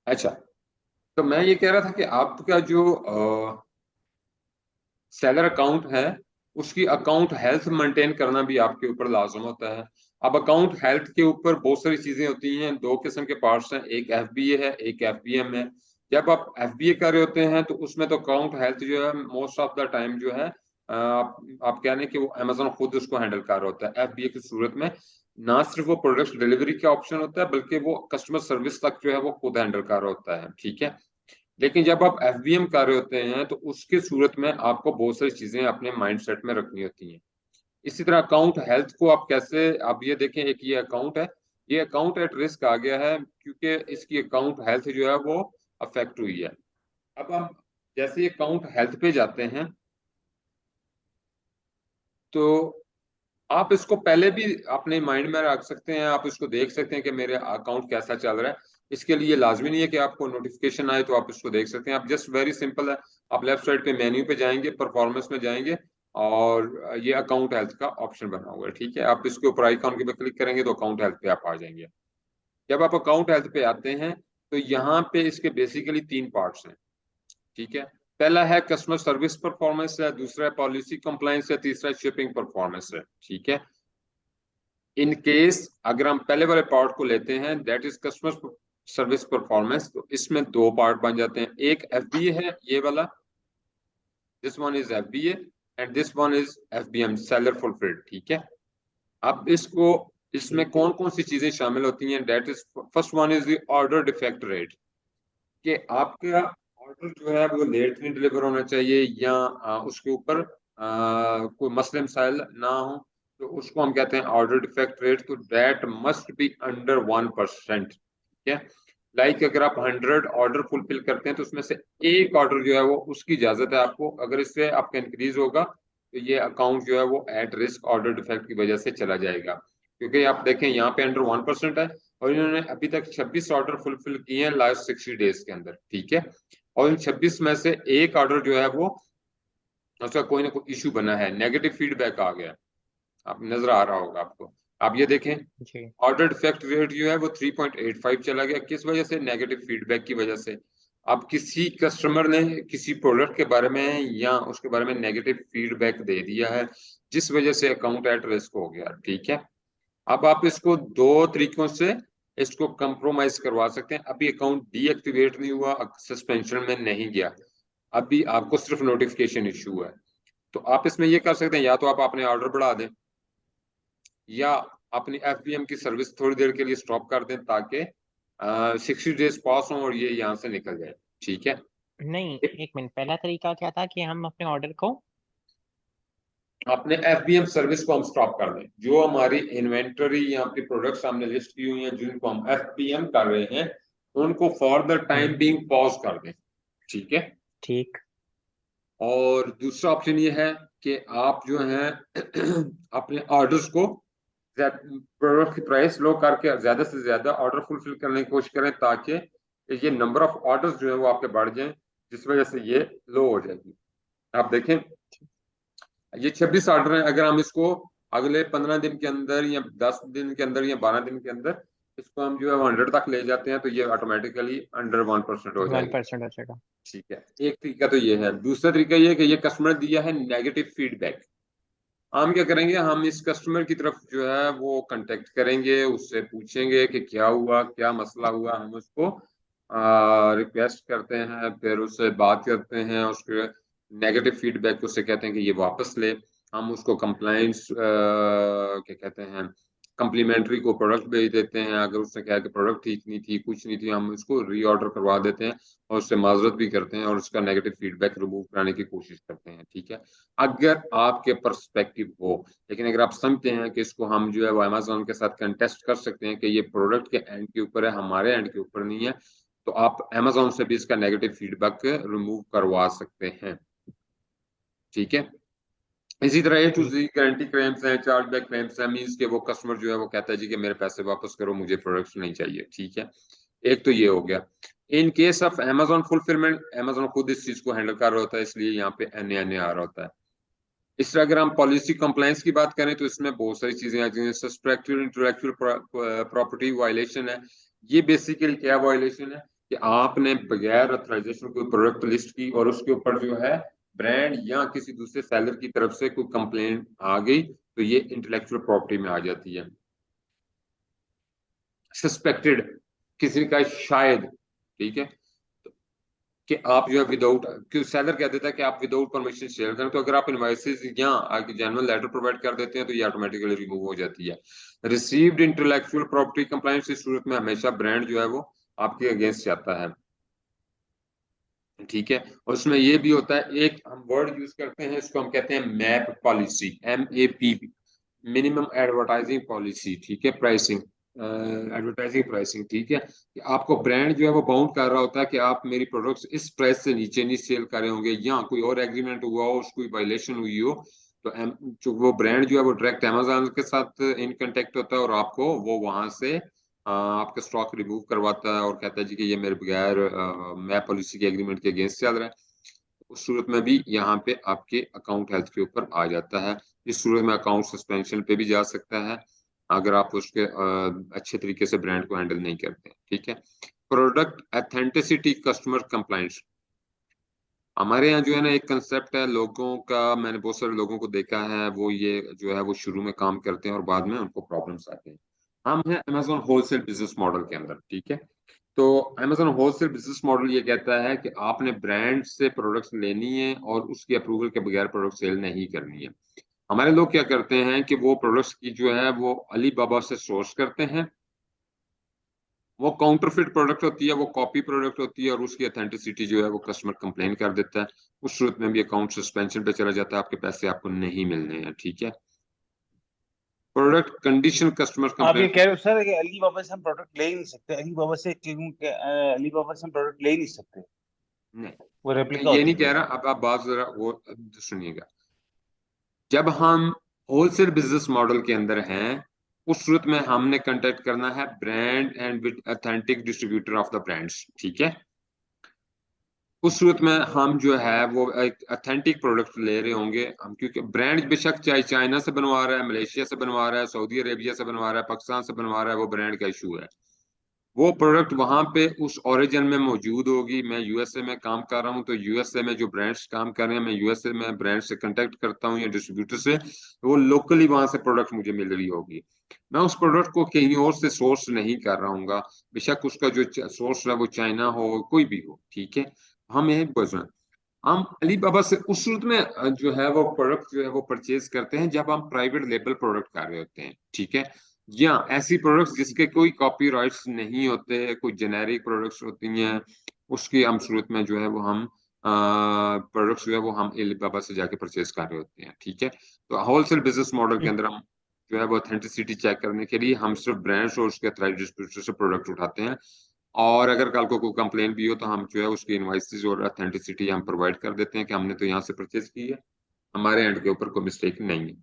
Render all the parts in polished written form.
अच्छा, तो मैं ये कह रहा था कि आपका जो सेलर अकाउंट है उसकी अकाउंट हेल्थ मेंटेन करना भी आपके ऊपर लाजम होता है। अब अकाउंट हेल्थ के ऊपर बहुत सारी चीजें होती हैं, दो किस्म के पार्ट्स हैं, एक एफबीए है, एक एफबीएम है। जब आप एफबीए कर रहे होते हैं तो उसमें तो अकाउंट हेल्थ जो है मोस्ट ऑफ द टाइम जो है आप कह रहे हैं कि वो अमेजोन खुद उसको हैंडल कर रहा होता है। एफबीए की सूरत में ना सिर्फ वो प्रोडक्ट डिलीवरी का ऑप्शन होता है बल्कि वो कस्टमर सर्विस तक जो है वो खुद हैंडल कर रहा होता है, ठीक है। लेकिन जब आप एफबीएम कर रहे होते हैं तो उसकी सूरत में आपको बहुत सारी चीजें अपने माइंड सेट में रखनी होती हैं। इसी तरह अकाउंट हेल्थ को आप कैसे, आप ये देखें, एक ये अकाउंट है, ये अकाउंट एट रिस्क आ गया है क्योंकि इसकी अकाउंट हेल्थ जो है वो अफेक्ट हुई है। अब हम जैसे ये अकाउंट हेल्थ पे जाते हैं तो आप इसको पहले भी अपने माइंड में रख सकते हैं, आप इसको देख सकते हैं कि मेरे अकाउंट कैसा चल रहा है। इसके लिए लाजमी नहीं है कि आपको नोटिफिकेशन आए तो आप इसको देख सकते हैं। आप जस्ट वेरी सिंपल है, आप लेफ्ट साइड पे मेन्यू पे जाएंगे, परफॉर्मेंस में जाएंगे और ये अकाउंट हेल्थ का ऑप्शन बना हुआ है, ठीक है। आप इसके ऊपर आइकॉन के पे क्लिक करेंगे तो अकाउंट हेल्थ पे आप आ जाएंगे। जब आप अकाउंट हेल्थ पे आते हैं तो यहाँ पे इसके बेसिकली तीन पार्ट्स हैं, ठीक है। पहला है कस्टमर सर्विस परफॉर्मेंस है, दूसरा है पॉलिसी कंप्लायंस है, तीसरा शिपिंग परफॉर्मेंस है, ठीक है। इन केस अगर हम पहले वाले पार्ट को लेते हैं that is customer service performance, तो इसमें दो पार्ट बन जाते हैं। एक एफबीए है ये वाला, this one is FBA and this one is FBM, seller fulfilled, ठीक है। अब इसको, इसमें ठीक। कौन कौन सी चीजें शामिल होती हैं, that is first one is the order defect rate, कि आपका ऑर्डर जो है वो लेट नहीं डिलीवर होना चाहिए या उसके ऊपर कोई मसले मसाइल ना हो, तो उसको हम कहते हैं ऑर्डर डिफेक्ट रेट। तो दैट मस्ट बी अंडर 1%, ठीक है। लाइक अगर आप 100 ऑर्डर फुलफिल करते हैं तो उसमें से एक ऑर्डर जो है वो उसकी इजाजत है आपको, अगर इससे आपका इंक्रीज होगा तो ये अकाउंट जो है वो एट रिस्क ऑर्डर डिफेक्ट की वजह से चला जाएगा। क्योंकि आप देखें यहाँ पे अंडर 1% है और इन्होंने अभी तक 26 ऑर्डर फुलफिल किए हैं लास्ट 60 डेज के अंदर, ठीक है। और इन 26 में से एक ऑर्डर जो है वो उसका कोई ना कोई इशू बना है, नेगेटिव फीडबैक आ गया, आप नजर आ रहा होगा आपको। आप ये देखें, जी। ऑर्डर डिफेक्ट रेट जो है वो 3.85 चला गया, किस वजह से, नेगेटिव फीडबैक की वजह से। अब किसी कस्टमर ने किसी प्रोडक्ट के बारे में या उसके बारे में नेगेटिव फीडबैक दे दिया है जिस वजह से अकाउंट एट रिस्क हो गया, ठीक है। अब आप इसको दो तरीकों से इसको कंप्रोमाइज करवा सकते हैं। अभी अकाउंट डीएक्टिवेट नहीं हुआ, सस्पेंशन में नहीं गया, अभी आपको सिर्फ नोटिफिकेशन इशू है। तो आप इसमें ये कर सकते हैं, या तो आप अपने ऑर्डर बढ़ा दें या अपनी एफबीएम की सर्विस थोड़ी देर के लिए स्टॉप कर दें ताकि 60 डेज पास हों और ये यहाँ से निकल जाए, ठीक है। नहीं, एक मिनट, पहला तरीका क्या था कि हम अपने ऑर्डर को। अपने एफबीएम सर्विस को हम स्टॉप कर दें, जो हमारी इन्वेंटरी या अपनी प्रोडक्ट सामने लिस्ट की हुई है जिनको हम एफबीएम कर रहे हैं उनको for the time hmm. Being pause कर दें, ठीक है। ठीक। और दूसरा ऑप्शन ये है कि आप जो है अपने ऑर्डर्स को, प्रोडक्ट की प्राइस लो करके ज्यादा से ज्यादा ऑर्डर फुलफिल करने की कोशिश करें ताकि ये नंबर ऑफ ऑर्डर्स जो है वो आपके बढ़ जाएं, जिस वजह से ये लो हो जाएगी। आप देखें, ये 26 ऑर्डर है, अगर हम इसको अगले 15 दिन के अंदर या 10 दिन के अंदर या 12 दिन के अंदर इसको हम जो है 100 तक ले जाते हैं तो ये ऑटोमेटिकली अंडर 1% हो वन जाएगी, परसेंट हो जाएगा। ठीक है। एक तरीका तो ये है। दूसरा तरीका ये है कि ये कस्टमर दिया है नेगेटिव फीडबैक, हम क्या करेंगे, हम इस कस्टमर की तरफ जो है वो कांटेक्ट करेंगे, उससे पूछेंगे कि क्या हुआ, क्या मसला हुआ, हम उसको रिक्वेस्ट करते हैं, फिर उससे बात करते हैं, उसके नेगेटिव फीडबैक उससे कहते हैं कि ये वापस ले। हम उसको कंप्लाइंस क्या कहते हैं, कम्प्लीमेंट्री को प्रोडक्ट भेज देते हैं, अगर उसने कहा कि प्रोडक्ट ठीक नहीं थी, कुछ नहीं थी, हम उसको रीऑर्डर करवा देते हैं और उससे माजरत भी करते हैं और उसका नेगेटिव फीडबैक रिमूव कराने की कोशिश करते हैं, ठीक है। अगर आपके पर्सपेक्टिव हो, लेकिन अगर आप समझते हैं कि इसको हम जो है वो अमेजोन के साथ कंटेस्ट कर सकते हैं कि ये प्रोडक्ट के एंड के ऊपर है, हमारे एंड के ऊपर नहीं है, तो आप अमेजोन से भी इसका नेगेटिव फीडबैक रिमूव करवा सकते हैं, ठीक है। इसी तरह ए टू ठीक। जी गारंटी क्लेम्स हैं, चार्ज बैक क्लेम्स हैं, मीन्स के वो कस्टमर जो है वो कहता है जी कि मेरे पैसे वापस करो, मुझे प्रोडक्ट नहीं चाहिए, ठीक है। एक तो ये हो गया। In case of Amazon fulfilment, Amazon खुद इस चीज को हैंडल कर रहा होता है, इसलिए यहाँ पे एन आ रहा होता है। इस तरह अगर हम पॉलिसी कंप्लायंस की बात करें तो इसमें बहुत सारी चीजें आती हैं। सस्पेक्टेड इंटेलेक्चुअल प्रॉपर्टी वायलेशन है, ये बेसिकली क्या वायलेशन है, कि आपने बगैर ऑथराइजेशन कोई प्रोडक्ट लिस्ट की और उसके ऊपर जो है ब्रांड या किसी दूसरे सेलर की तरफ से कोई कंप्लेंट आ गई, तो ये इंटेलेक्चुअल प्रॉपर्टी में आ जाती है। सस्पेक्टेड, किसी का शायद, ठीक है, कि आप जो है विदाउट, कि सेलर कह देता है कि आप विदाउट परमिशन शेयर करें, तो अगर आप इनवाइसेस या जनरल लेटर प्रोवाइड कर देते हैं तो ये ऑटोमेटिकली रिमूव हो जाती है। रिसीव्ड इंटेलेक्चुअल प्रॉपर्टी कंप्लायंस, इस सूरत में हमेशा ब्रांड जो है वो आपके अगेंस्ट जाता है, ठीक है। और उसमें ये भी होता है, एक हम वर्ड यूज करते हैं, इसको हम कहते हैं map policy, MAP, minimum advertising policy, ठीक है, प्राइसिंग, एडवर्टाइजिंग प्राइसिंग, ठीक है, कि आपको ब्रांड जो है वो बाउंड कर रहा होता है कि आप मेरी प्रोडक्ट्स इस प्राइस से नीचे नहीं सेल कर रहे होंगे, या कोई और एग्रीमेंट हुआ हो, उसकी वायलेशन हुई हो, तो जो वो ब्रांड जो है वो डायरेक्ट अमेजोन के साथ इन कांटेक्ट होता है और आपको वो वहां से आपका स्टॉक रिमूव करवाता है और कहता है जी कि ये मेरे बगैर मैं पॉलिसी के एग्रीमेंट के अगेंस्ट चल रहा है। उस सूरत में भी यहाँ पे आपके अकाउंट हेल्थ के ऊपर आ जाता है। इस सूरत में अकाउंट सस्पेंशन पे भी जा सकता है अगर आप उसके अच्छे तरीके से ब्रांड को हैंडल नहीं करते, ठीक है। प्रोडक्ट ऑथेंटिसिटी, कस्टमर कंप्लाइंस, हमारे यहाँ जो है ना एक कंसेप्ट है लोगों का, मैंने बहुत सारे लोगों को देखा है, वो ये जो है वो शुरू में काम करते हैं और बाद में उनको प्रॉब्लम्स आते हैं। हम हैं अमेजोन होलसेल बिजनेस मॉडल के अंदर, ठीक है। तो अमेजोन होलसेल बिजनेस मॉडल ये कहता है कि आपने ब्रांड से प्रोडक्ट्स लेनी है और उसकी अप्रूवल के बगैर प्रोडक्ट सेल नहीं करनी है। हमारे लोग क्या करते हैं कि वो प्रोडक्ट्स की जो है वो अली बाबा से सोर्स करते हैं, वो काउंटरफिट प्रोडक्ट होती है, वो कॉपी प्रोडक्ट होती है और उसकी ऑथेंटिसिटी जो है वो कस्टमर कंप्लेन कर देता है। उस सूरत में भी अकाउंट सस्पेंशन पे चला जाता है, आपके पैसे आपको नहीं मिलने हैं, ठीक है। प्रोडक्ट कंडीशन, कस्टमर आप ये कंप्लेन, कह रहे हो सर कि अली बाबा से हम प्रोडक्ट ले ही नहीं सकते? अली बाबा से क्यों अली बाबा से हम प्रोडक्ट ले ही नहीं सकते? नहीं, वो मैं रेप्लिका ये होती नहीं है कह कोई? रहा, अब आप बात जरा वो सुनिएगा। जब हम होलसेल बिजनेस मॉडल के अंदर हैं, उस सूरत में हमने कांटेक्ट करना है brand and with authentic distributor of the brands, ठीक है। उस सूरत में हम जो है वो एक ऑथेंटिक प्रोडक्ट ले रहे होंगे हम, क्योंकि ब्रांड बेशक चाहे चाइना से बनवा रहा है, मलेशिया से बनवा रहा है, सऊदी अरेबिया से बनवा रहा है, पाकिस्तान से बनवा रहा है, वो ब्रांड का इशू है। वो प्रोडक्ट वहां पे उस ओरिजिन में मौजूद होगी। मैं यूएसए में काम कर रहा हूँ, तो यूएसए में जो ब्रांड्स काम कर रहे हैं, मैं यूएसए में ब्रांड से कांटेक्ट करता हूँ या डिस्ट्रीब्यूटर से, तो वो लोकली वहां से प्रोडक्ट मुझे मिल रही होगी। मैं उस प्रोडक्ट को कहीं और से सोर्स नहीं कर रहा हूँ, बेशक उसका जो सोर्स है वो चाइना हो, कोई भी हो, ठीक है। हम यही बोल रहे हैं, हम अली बाबा से उस सूरत में जो है वो प्रोडक्ट जो है वो परचेज करते हैं जब हम प्राइवेट लेबल प्रोडक्ट कर रहे होते हैं, ठीक है। या ऐसी प्रोडक्ट्स जिसके कोई कॉपीराइट्स नहीं होते, कोई जेनेरिक प्रोडक्ट्स होती हैं, उसकी हम सूरत में जो है वो हम प्रोडक्ट्स जो है वो हम अली बाबा से जाके परचेज कर रहे होते हैं, ठीक है। तो होलसेल बिजनेस मॉडल के अंदर हम जो है वो ऑथेंटिसिटी चेक करने के लिए हम सिर्फ ब्रांड्स और उसके अथराइज्ड डिस्ट्रीब्यूटर से प्रोडक्ट उठाते हैं। और अगर कल को कोई कंप्लेन भी हो तो हम जो है उसकी इनवाइसेस और ऑथेंटिसिटी हम प्रोवाइड कर देते हैं कि हमने तो यहाँ से परचेज की है, हमारे एंड के ऊपर कोई मिस्टेक नहीं है।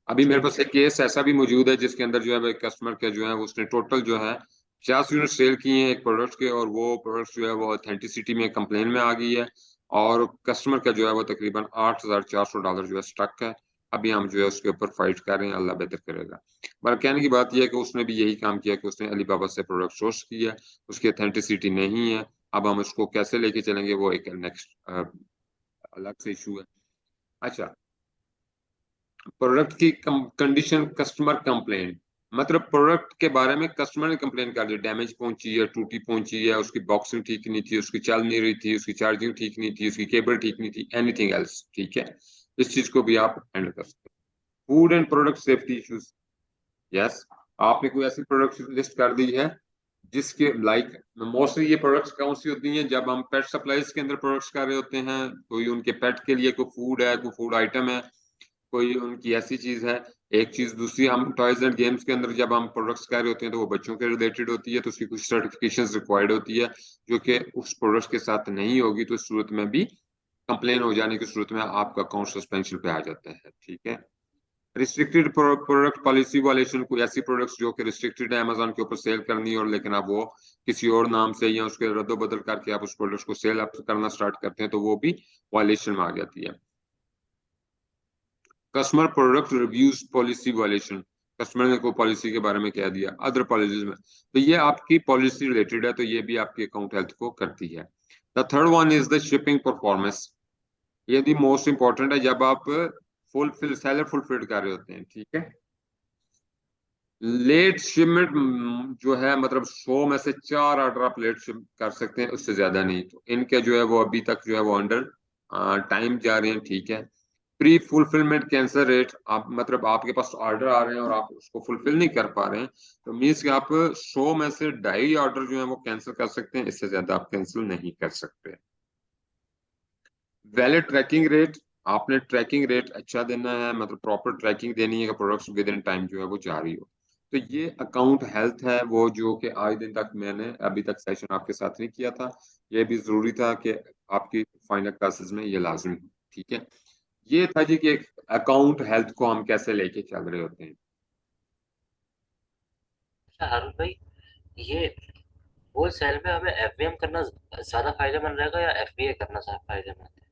अभी मेरे ठीक पास है। एक केस ऐसा भी मौजूद है जिसके अंदर जो है वो एक कस्टमर के जो है उसने टोटल जो है 50 यूनिट सेल किए हैं एक प्रोडक्ट के, और वो प्रोडक्ट जो है वो ऑथेंटिसिटी में कंप्लेन में आ गई है, और कस्टमर का जो है वो तकरीबन $8,400 जो है स्टक है। अभी हम जो है उसके ऊपर फाइट कर रहे हैं, अल्लाह बेहतर करेगा। पर कहने की बात यह है कि उसने भी यही काम किया कि उसने अलीबाबा से प्रोडक्ट सोर्स किया, उसकी ऑथेंटिसिटी नहीं है। अब हम उसको कैसे लेके चलेंगे वो एक नेक्स्ट अलग से इशू है। अच्छा, प्रोडक्ट की कंडीशन, कस्टमर कंप्लेंट, मतलब प्रोडक्ट के बारे में कस्टमर ने कंप्लेन कर दी, डैमेज पहुंची है, टूटी पहुंची है, उसकी बॉक्सिंग ठीक नहीं थी, उसकी चल नहीं रही थी, उसकी चार्जिंग ठीक नहीं थी, उसकी केबल ठीक नहीं थी, एनीथिंग एल्स, ठीक है। इस चीज को भी आप हैंडल कर सकते हैं। Food and product safety issues, yes, आपने कोई ऐसी प्रोडक्ट लिस्ट कर दी है जिसके लाइक, मोस्टली ये प्रोडक्ट्स कौन सी होती हैं जब हम पेट सप्लाईज के अंदर प्रोडक्ट्स कर रहे होते हैं, कोई उनके पेट के लिए कोई फूड है, कोई फूड आइटम है, कोई उनकी ऐसी चीज है। एक चीज दूसरी, हम टॉयज एंड गेम्स के अंदर जब हम प्रोडक्ट्स कर रहे होते हैं तो वो बच्चों के रिलेटेड होती है, तो उसकी कुछ सर्टिफिकेशंस रिक्वायर्ड होती है जो कि उस प्रोडक्ट्स के साथ नहीं होगी, तो इस सूरत में भी कंप्लेन हो जाने की सूरत में आपका अकाउंट सस्पेंशन पे आ जाता है, ठीक है। रिस्ट्रिक्टेड प्रोडक्ट पॉलिसी वालेशन, कोई ऐसी प्रोडक्ट्स जो कि रिस्ट्रिक्टेड है अमेजोन के ऊपर सेल करनी है, और लेकिन आप वो किसी और नाम से या उसके रद्दो बदल करके आप उस प्रोडक्ट्स को सेल अप करना स्टार्ट करते हैं, तो वो भी वायलेशन में आ जाती है। Customer product reviews policy violation, customer ने कोई पॉलिसी के बारे में कह दिया, अदर पॉलिसीज में, तो ये आपकी पॉलिसी रिलेटेड है, तो ये भी आपकी अकाउंट हेल्थ को करती है। The third one is the shipping performance. ये दी मोस्ट इंपॉर्टेंट है, जब आप फुलफिल सेलर फुलफिल कर रहे होते हैं, ठीक है। लेट शिपमेंट जो है, मतलब 100 में से 4 ऑर्डर आप लेट शिप कर सकते हैं, उससे ज्यादा नहीं। तो इनके जो है वो अभी तक जो है वो अंडर टाइम जा रहे हैं, ठीक है। प्री फुलफिलमेंट कैंसल रेट, आप मतलब आपके पास ऑर्डर आ रहे हैं और आप उसको फुलफिल नहीं कर पा रहे हैं, तो मीन्स कि आप 100 में से 2.5 ऑर्डर जो है वो कैंसिल कर सकते हैं, इससे ज्यादा आप कैंसिल नहीं कर सकते। वैलिड ट्रैकिंग रेट, आपने ट्रैकिंग रेट अच्छा देना है, मतलब प्रॉपर ट्रैकिंग देनी है कि प्रोडक्ट्स विद इन टाइम जो है वो जारी हो। तो ये अकाउंट हेल्थ है, वो जो कि आज दिन तक मैंने अभी तक सेशन आपके साथ नहीं किया था, ये भी जरूरी था कि आपकी फाइनल क्लासेस में ये लाजमी हो, ठीक है। ये था जी कि एक अकाउंट हेल्थ को हम कैसे लेके चल रहे होते हैं। अच्छा हारून भाई, ये होलसेल में हमें एफबीएम करना ज्यादा फायदेमंद रहेगा या एफबीए करना ज्यादा फायदेमंद है?